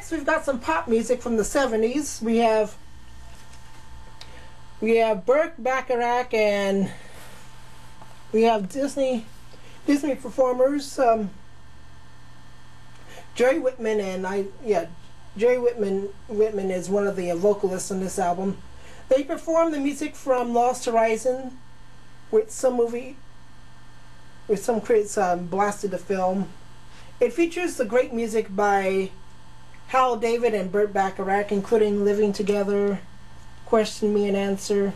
Next, we've got some pop music from the 70s. We have Burt Bacharach, and we have Disney performers, Jerry Whitman, and Jerry Whitman is one of the vocalists on this album. They performed the music from Lost Horizon, which some critics blasted the film. It features the great music by Hal David and Burt Bacharach, including Living Together, Question Me and Answer,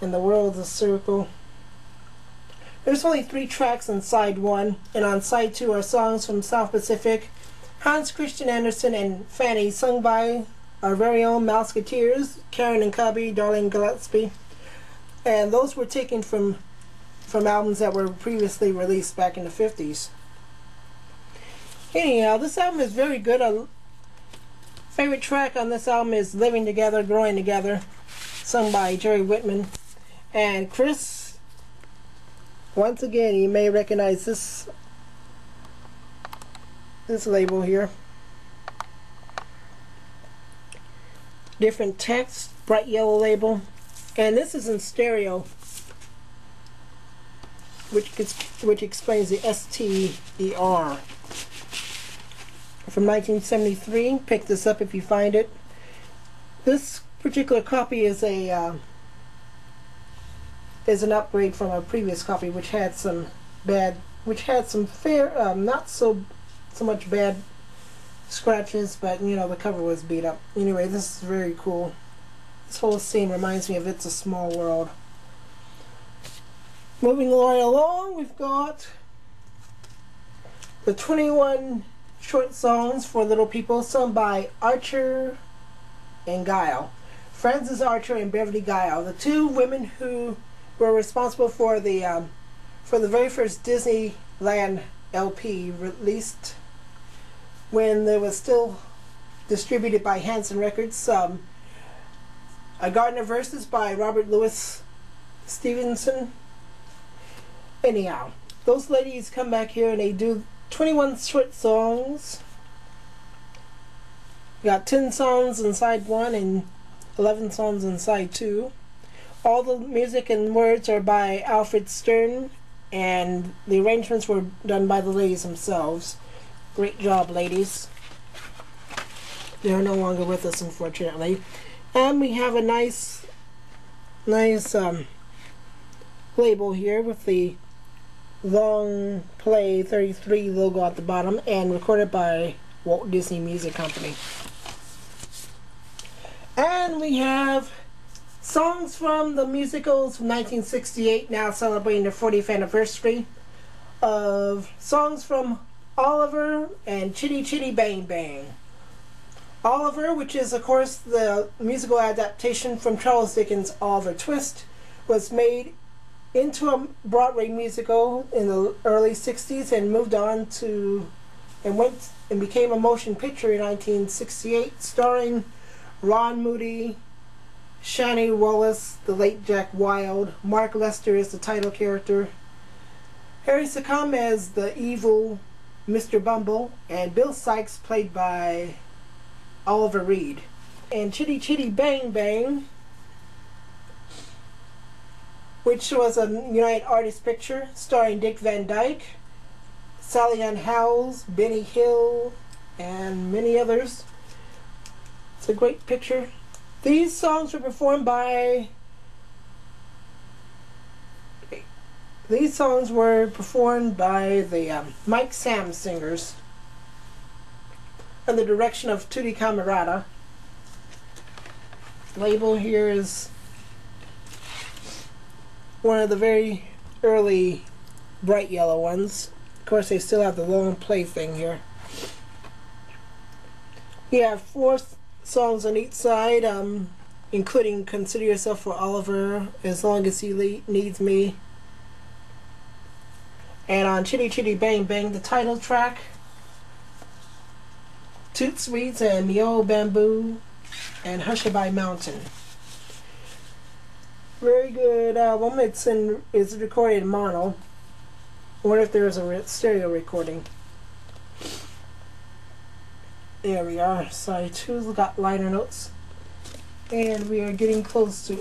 and The World's a Circle. There's only 3 tracks on side 1, and on side 2 are songs from South Pacific, Hans Christian Andersen and Fanny, sung by our very own Mouseketeers, Karen and Cubby, Darlene Gillespie, and those were taken from albums that were previously released back in the 50s. Anyhow, this album is very good. A favorite track on this album is Living Together, Growing Together, sung by Jerry Whitman. And Chris, once again, you may recognize this label here. Different text, bright yellow label. And this is in stereo, which explains the STER. From 1973. Pick this up if you find it. This particular copy is an upgrade from a previous copy, which had some not so much bad scratches, but the cover was beat up. Anyway, this is very cool. This whole scene reminds me of It's a Small World. Moving right along, we've got the 21 short songs for little people, sung by Archer and Guile. Frances Archer and Beverly Guile, the 2 women who were responsible for the very first Disneyland LP, released when it was still distributed by Hanson Records. A Garden of Verses by Robert Louis Stevenson. Anyhow, those ladies come back here and they do 21 short songs. We got 10 songs in side 1 and 11 songs in side 2. All the music and words are by Alfred Stern, and the arrangements were done by the ladies themselves. Great job, ladies. They are no longer with us, unfortunately. And we have a nice label here with the Long Play 33 logo at the bottom, and recorded by Walt Disney Music Company. And we have songs from the musicals from 1968, now celebrating their 40th anniversary, of songs from Oliver and Chitty Chitty Bang Bang. Oliver, which is of course the musical adaptation from Charles Dickens' Oliver Twist, was made into a Broadway musical in the early 60s and moved on to and became a motion picture in 1968, starring Ron Moody, Shani Wallace, the late Jack Wilde, Mark Lester as the title character, Harry Secombe as the evil Mr. Bumble, and Bill Sykes played by Oliver Reed. And Chitty Chitty Bang Bang, which was a United Artists picture starring Dick Van Dyke, Sally Ann Howells, Benny Hill, and many others. It's a great picture. These songs were performed by the Mike Sam Singers under the direction of Tutti Camerata. The label here is one of the very early bright yellow ones. Of course, they still have the long play thing here. We have 4 songs on each side, including Consider Yourself for Oliver, As Long as He Needs Me. And on Chitty Chitty Bang Bang, the title track, Toot Sweets and Me Old Bamboo, and Hushabye Mountain. Very good album. It's recorded in mono. I wonder if there is a stereo recording. There we are. Side 2's got liner notes. And we are getting close to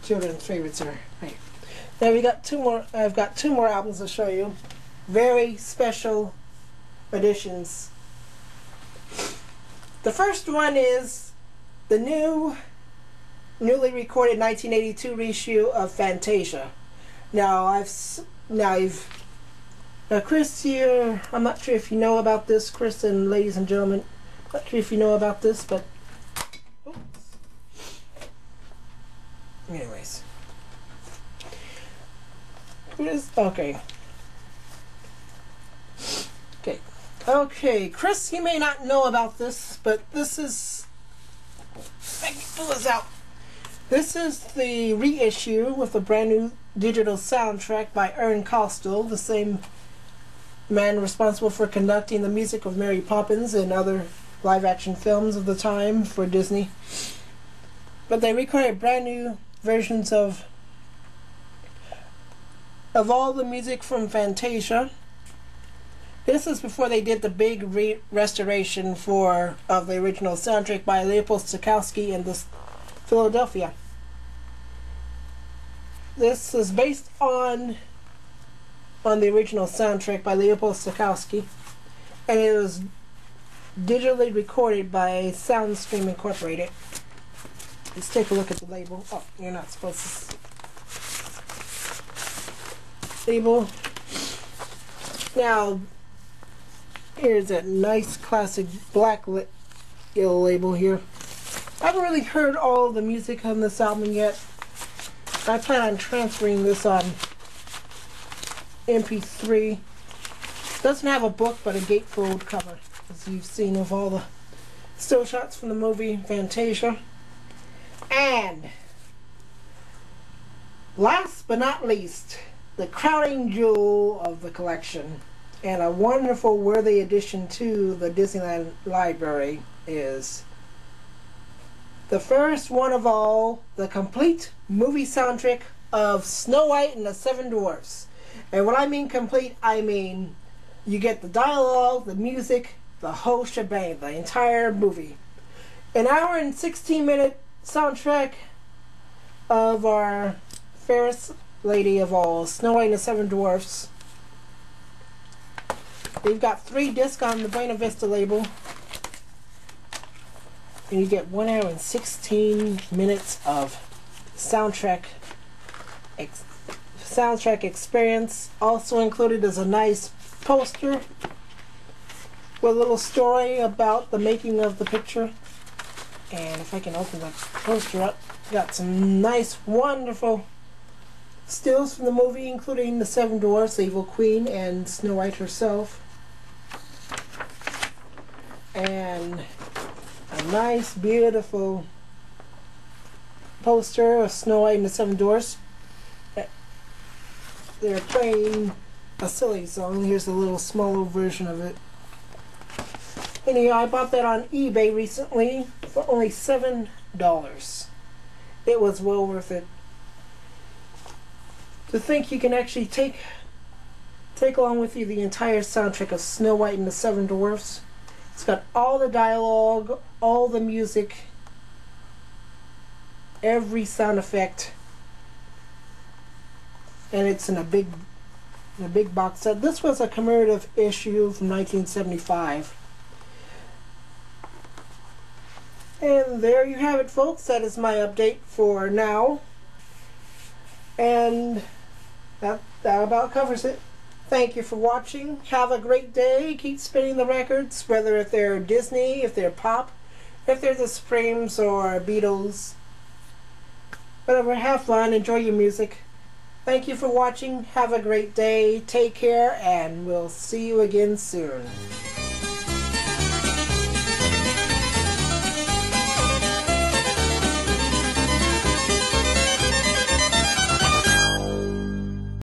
children's favorites are right. Now we got two more. I've got two more albums to show you. Very special editions. The first one is the newly recorded 1982 reissue of Fantasia. Now Chris here, I'm not sure if you know about this, Chris and ladies and gentlemen, not sure if you know about this, but oops. Anyways. Okay. Okay, Chris, you may not know about this, but this is, I can pull this out. This is the reissue with a brand new digital soundtrack by Ern Costel, the same man responsible for conducting the music of Mary Poppins and other live-action films of the time for Disney. But they recorded brand new versions of all the music from Fantasia. This is before they did the big restoration of the original soundtrack by Leopold Stokowski in Philadelphia. This is based on the original soundtrack by Leopold Stokowski, and it was digitally recorded by Soundstream Incorporated. Let's take a look at the label. Oh, you're not supposed to. Label. Now, here's a nice classic black yellow label here. I haven't really heard all the music on this album yet. I plan on transferring this on MP3. Doesn't have a book, but a gatefold cover, as you've seen with all the still shots from the movie Fantasia. And last but not least, the crowning jewel of the collection, and a wonderful worthy addition to the Disneyland library, is the first one of all, the complete movie soundtrack of Snow White and the Seven Dwarfs. And when I mean complete, I mean you get the dialogue, the music, the whole shebang, the entire movie. An hour and 16-minute soundtrack of our fairest lady of all, Snow White and the Seven Dwarfs. They've got 3 discs on the Buena Vista label. And you get 1 hour and 16 minutes of soundtrack experience. Also included is a nice poster with a little story about the making of the picture. And if I can open the poster up, got some nice, wonderful stills from the movie, including the Seven Dwarfs, the Evil Queen, and Snow White herself. And a nice, beautiful poster of Snow White and the Seven Dwarfs. They're playing a silly song. Here's a little smaller version of it. Anyhow, I bought that on eBay recently for only $7. It was well worth it. To think you can actually take along with you the entire soundtrack of Snow White and the Seven Dwarfs. It's got all the dialogue, all the music, every sound effect, and it's in a big box set. This was a commemorative issue from 1975. And there you have it, folks. That is my update for now. And that about covers it. Thank you for watching. Have a great day. Keep spinning the records, whether if they're Disney, if they're pop, if they're the Supremes or Beatles. Whatever, have fun. Enjoy your music. Thank you for watching. Have a great day. Take care, and we'll see you again soon.